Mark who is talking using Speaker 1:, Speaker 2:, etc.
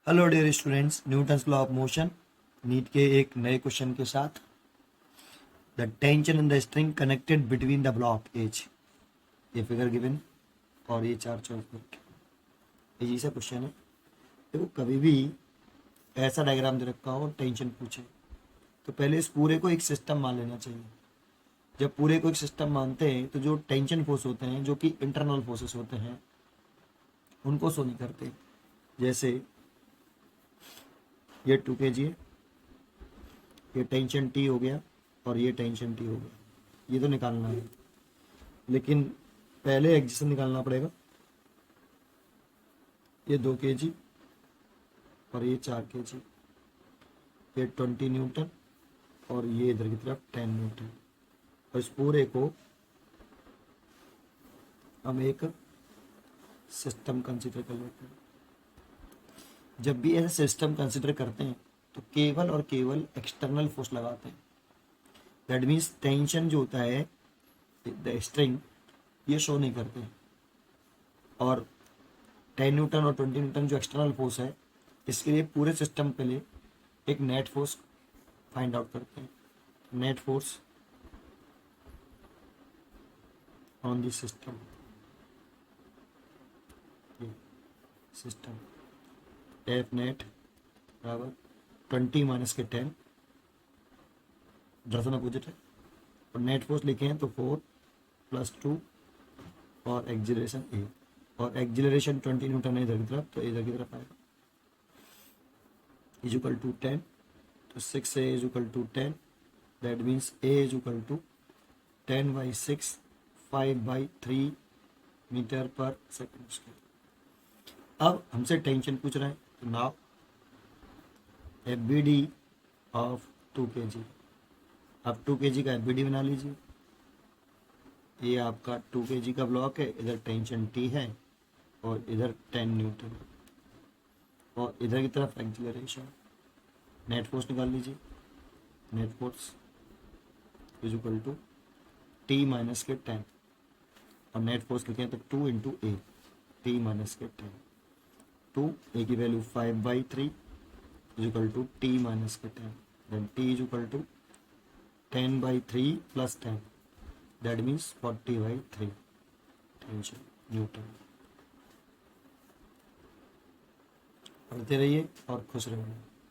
Speaker 1: Hello dear students, Newton's law of motion NEET के एक नए क्वेश्चन के साथ। The tension in the string connected between the block as, ये figure given और ये चार चौक ये सा क्वेश्चन है। देखो कभी भी ऐसा डायग्राम दे रखा हो, टेंशन पूछे तो पहले इस पूरे को एक सिस्टम मान लेना चाहिए। जब पूरे को एक सिस्टम मानते हैं तो जो टेंशन फोर्स होते हैं, जो कि इंटरनल फोर्सेस होते हैं, उनको शो नहीं करते। जैसे ये 2 kg है, ये टेंशन टी हो गया और ये टेंशन टी हो गया, ये तो निकालना है, लेकिन पहले एग्जिशन निकालना पड़ेगा। ये 2 kg और ये 4 kg, ये 20 न्यूटन और ये इधर की तरफ 10 न्यूटन। और इस पूरे को हम एक सिस्टम कंसिडर कर लेते हैं। जब भी ऐसा सिस्टम कंसिडर करते हैं तो केवल और केवल एक्सटर्नल फोर्स लगाते हैं। दैट मीन्स टेंशन जो होता है द स्ट्रिंग, ये शो नहीं करते। और 10 न्यूटन और 20 न्यूटन जो एक्सटर्नल फोर्स है, इसके लिए पूरे सिस्टम के लिए एक नेट फोर्स फाइंड आउट करते हैं। Net force on the system, system F net बराबर 20 माइनस के 10, दरअसल अपोजिट है। और नेट फोर्स लिखे हैं तो 4 + 2 और एक्जिलेशन ए, और एक्जिलेशन 20 न्यूटन है इधर की तरफ, तो इधर की तरफ आएगा इजुकल टू 10, तो 6 A equal to 10। That means A equal to 10/6 5/3 metre per second. अब हमसे टेंशन पूछ रहे हैं, तो now F B D of 2 kg। अब 2 kg का एफ बी डी बना लीजिए। ये आपका 2 kg का ब्लॉक है, इधर टेंशन टी है और इधर 10 न्यूटन, और इधर की तरफ एक्सिलरेशन। नेट फोर्स निकाल लीजिए। Net force is equal to T minus के 10, और नेट फोर्स लिखे हैं तो 2 × ए, टी माइनस के 10। 2 ए की value 5/3 is equal to T minus के 10, then T is equal to 10/3 + 10, that means 40/3 tension newton. पढ़ते रहिए और खुश रहिए।